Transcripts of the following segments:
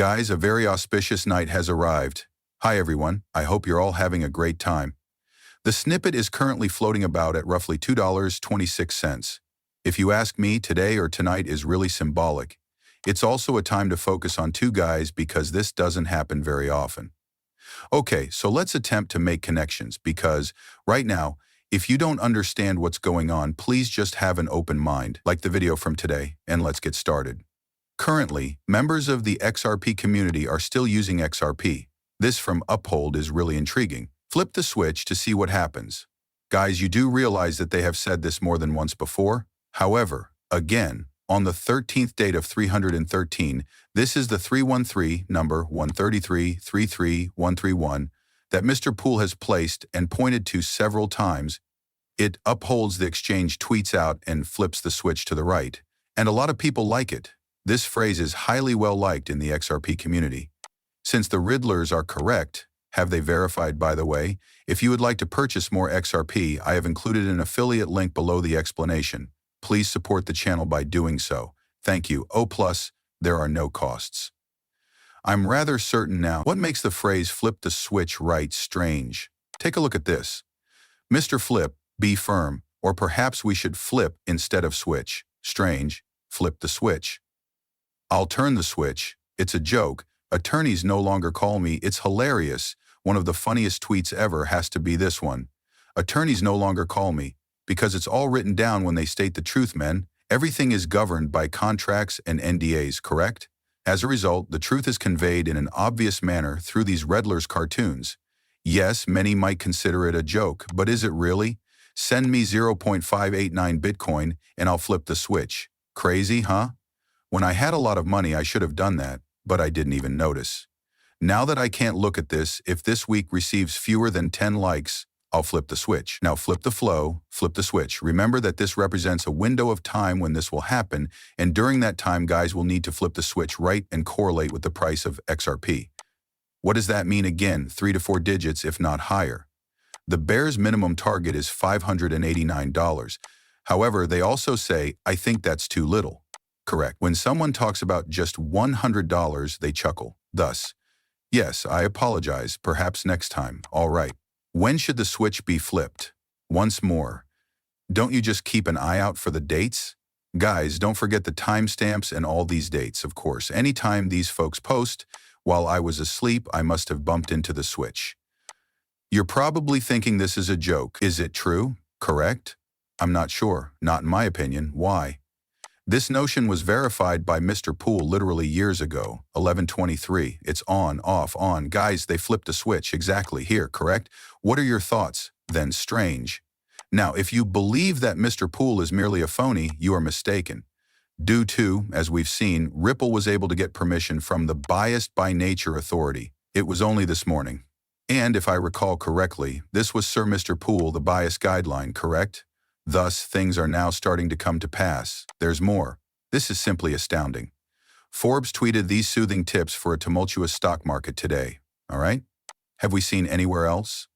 Guys, a very auspicious night has arrived. Hi everyone, I hope you're all having a great time. The snippet is currently floating about at roughly $2.26. If you ask me, today or tonight is really symbolic. It's also a time to focus on two guys because this doesn't happen very often. Okay, so let's attempt to make connections because, right now, if you don't understand what's going on, please just have an open mind, like the video from today, and let's get started. Currently, members of the XRP community are still using XRP. This from Uphold is really intriguing. Flip the switch to see what happens. Guys, you do realize that they have said this more than once before? However, again, on the 13th date of 313, this is the 313 number 133-33131 that Mr. Pool has placed and pointed to several times. It upholds the exchange, tweets out, and flips the switch to the right. And a lot of people like it. This phrase is highly well liked in the XRP community. Since the Riddlers are correct, have they verified, by the way? If you would like to purchase more XRP, I have included an affiliate link below the explanation. Please support the channel by doing so. Thank you. Oh, plus, there are no costs. I'm rather certain now. What makes the phrase flip the switch right strange? Take a look at this. Mr. Flip, be firm, or perhaps we should flip instead of switch. Strange. Flip the switch. I'll turn the switch. It's a joke. Attorneys no longer call me. It's hilarious. One of the funniest tweets ever has to be this one. Attorneys no longer call me. Because it's all written down when they state the truth, men. Everything is governed by contracts and NDAs, correct? As a result, the truth is conveyed in an obvious manner through these Riddlers cartoons. Yes, many might consider it a joke, but is it really? Send me 0.589 Bitcoin and I'll flip the switch. Crazy, huh? When I had a lot of money, I should have done that, but I didn't even notice. Now that I can't look at this, if this week receives fewer than 10 likes, I'll flip the switch. Now flip the flow, flip the switch. Remember that this represents a window of time when this will happen, and during that time, guys will need to flip the switch right and correlate with the price of XRP. What does that mean again? 3 to 4 digits, if not higher. The bear's minimum target is $589. However, they also say, I think that's too little. Correct. When someone talks about just $100, they chuckle. Thus, yes, I apologize, perhaps next time. All right. When should the switch be flipped? Once more, don't you just keep an eye out for the dates? Guys, don't forget the timestamps and all these dates, of course. Anytime these folks post, while I was asleep, I must have bumped into the switch. You're probably thinking this is a joke. Is it true? Correct? I'm not sure. Not in my opinion. Why? This notion was verified by Mr. Pool literally years ago, 11/23. It's on, off, on. Guys, they flipped a switch exactly here, correct? What are your thoughts? Then strange. Now, if you believe that Mr. Pool is merely a phony, you are mistaken. Due to, as we've seen, Ripple was able to get permission from the biased by nature authority. It was only this morning. And if I recall correctly, this was Sir Mr. Pool, the bias guideline, correct? Thus, things are now starting to come to pass. There's more. This is simply astounding. Forbes tweeted these soothing tips for a tumultuous stock market today. All right? Have we seen anywhere else?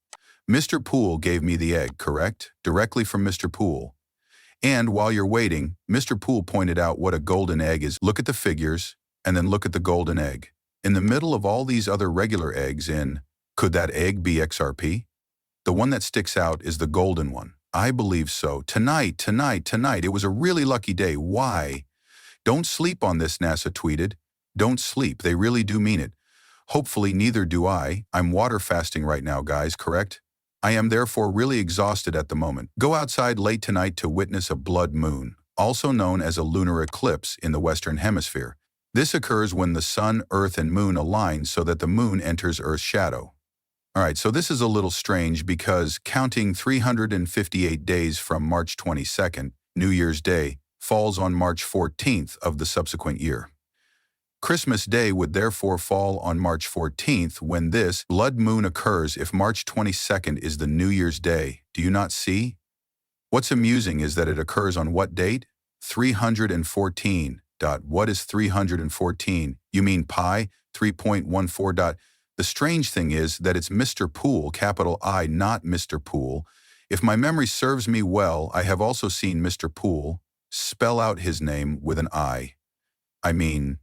Mr. Pool gave me the egg, correct? Directly from Mr. Pool. And while you're waiting, Mr. Pool pointed out what a golden egg is. Look at the figures, and then look at the golden egg. In the middle of all these other regular eggs could that egg be XRP? The one that sticks out is the golden one. I believe so. Tonight. It was a really lucky day. Why? Don't sleep on this, NASA tweeted. Don't sleep. They really do mean it. Hopefully neither do I. I'm water fasting right now, guys, correct? I am therefore really exhausted at the moment. Go outside late tonight to witness a blood moon, also known as a lunar eclipse in the Western Hemisphere. This occurs when the sun, earth, and moon align so that the moon enters Earth's shadow. All right, so this is a little strange because counting 358 days from March 22nd, New Year's Day, falls on March 14th of the subsequent year. Christmas Day would therefore fall on March 14th when this blood moon occurs if March 22nd is the New Year's Day. Do you not see? What's amusing is that it occurs on what date? 314. What is 314? You mean pi? 3.14. The strange thing is that it's Mr. Pool, capital I, not Mr. Pool. If my memory serves me well, I have also seen Mr. Pool spell out his name with an I. I mean,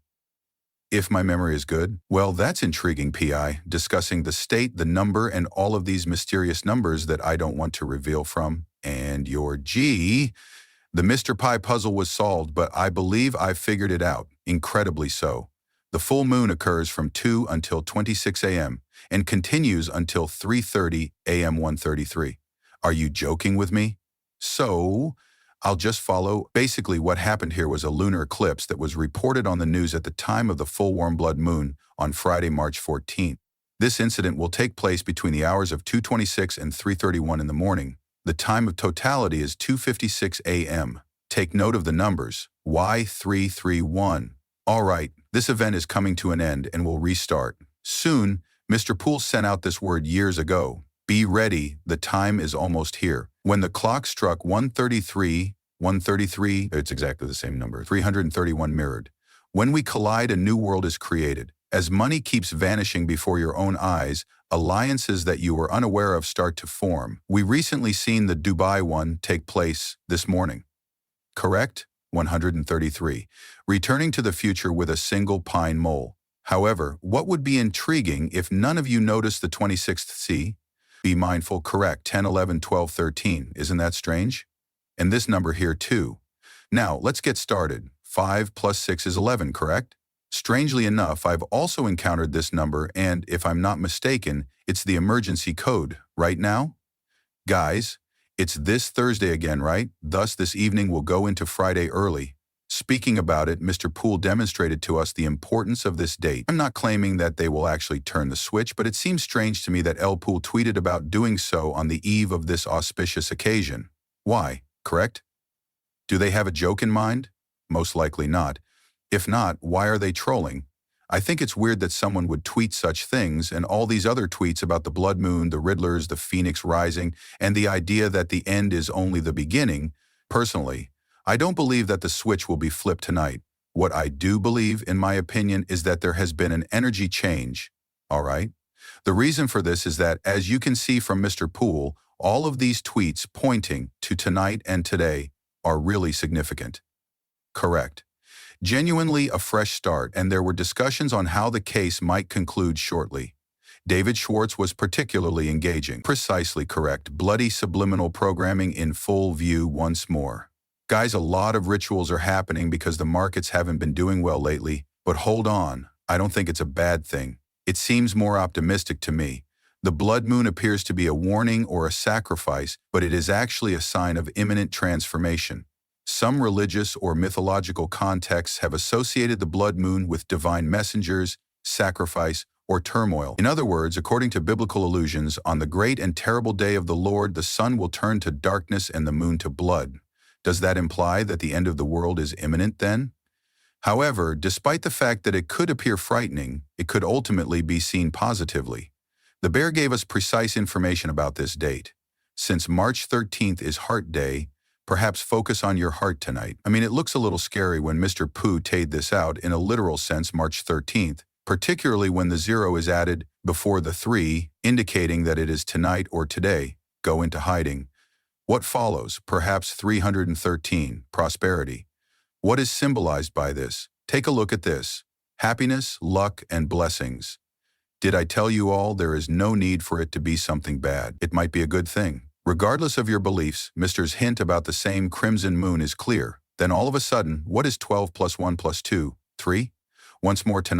If my memory is good? Well, that's intriguing, PI, discussing the state, the number, and all of these mysterious numbers that I don't want to reveal from. And your G, the Mr. Pi puzzle was solved, but I believe I figured it out, incredibly so. The full moon occurs from 2 until 26 a.m. and continues until 3:30 a.m. 1:33. Are you joking with me? So, I'll just follow. Basically, what happened here was a lunar eclipse that was reported on the news at the time of the full warm blood moon on Friday, March 14th. This incident will take place between the hours of 2:26 and 3:31 in the morning. The time of totality is 2:56 a.m. Take note of the numbers, Y331. All right, this event is coming to an end and will restart. Soon, Mr. Poole sent out this word years ago. Be ready, the time is almost here. When the clock struck 133, it's exactly the same number, 331 mirrored. When we collide, a new world is created. As money keeps vanishing before your own eyes, alliances that you were unaware of start to form. We recently seen the Dubai one take place this morning. Correct? 133. Returning to the future with a single pine mole. However, what would be intriguing if none of you noticed the 26th C? Be mindful, correct, 10, 11, 12, 13. Isn't that strange? And this number here too. Now, let's get started. 5 plus 6 is 11, correct? Strangely enough, I've also encountered this number, and if I'm not mistaken, it's the emergency code. Right now? Guys, it's this Thursday again, right? Thus, this evening will go into Friday early. Speaking about it, Mr. Poole demonstrated to us the importance of this date. I'm not claiming that they will actually turn the switch, but it seems strange to me that L. Poole tweeted about doing so on the eve of this auspicious occasion. Why, correct? Do they have a joke in mind? Most likely not. If not, why are they trolling? I think it's weird that someone would tweet such things and all these other tweets about the blood moon, the Riddlers, the Phoenix rising, and the idea that the end is only the beginning. Personally, I don't believe that the switch will be flipped tonight. What I do believe, in my opinion, is that there has been an energy change. All right? The reason for this is that, as you can see from Mr. Poole, all of these tweets pointing to tonight and today are really significant. Correct. Genuinely a fresh start, and there were discussions on how the case might conclude shortly. David Schwartz was particularly engaging. Precisely correct. Bloody subliminal programming in full view once more. Guys, a lot of rituals are happening because the markets haven't been doing well lately, but hold on, I don't think it's a bad thing. It seems more optimistic to me. The blood moon appears to be a warning or a sacrifice, but it is actually a sign of imminent transformation. Some religious or mythological contexts have associated the blood moon with divine messengers, sacrifice, or turmoil. In other words, according to biblical allusions, on the great and terrible day of the Lord, the sun will turn to darkness and the moon to blood. Does that imply that the end of the world is imminent then? However, despite the fact that it could appear frightening, it could ultimately be seen positively. The bear gave us precise information about this date. Since March 13th is Heart Day, perhaps focus on your heart tonight. I mean, it looks a little scary when Mr. Pooh taid this out in a literal sense March 13th, particularly when the 0 is added before the 3, indicating that it is tonight or today. Go into hiding. What follows? Perhaps 313, prosperity. What is symbolized by this? Take a look at this. Happiness, luck, and blessings. Did I tell you all there is no need for it to be something bad? It might be a good thing. Regardless of your beliefs, Mr.'s hint about the same crimson moon is clear. Then all of a sudden, what is 12 plus 1 plus 2? 3? Once more tonight.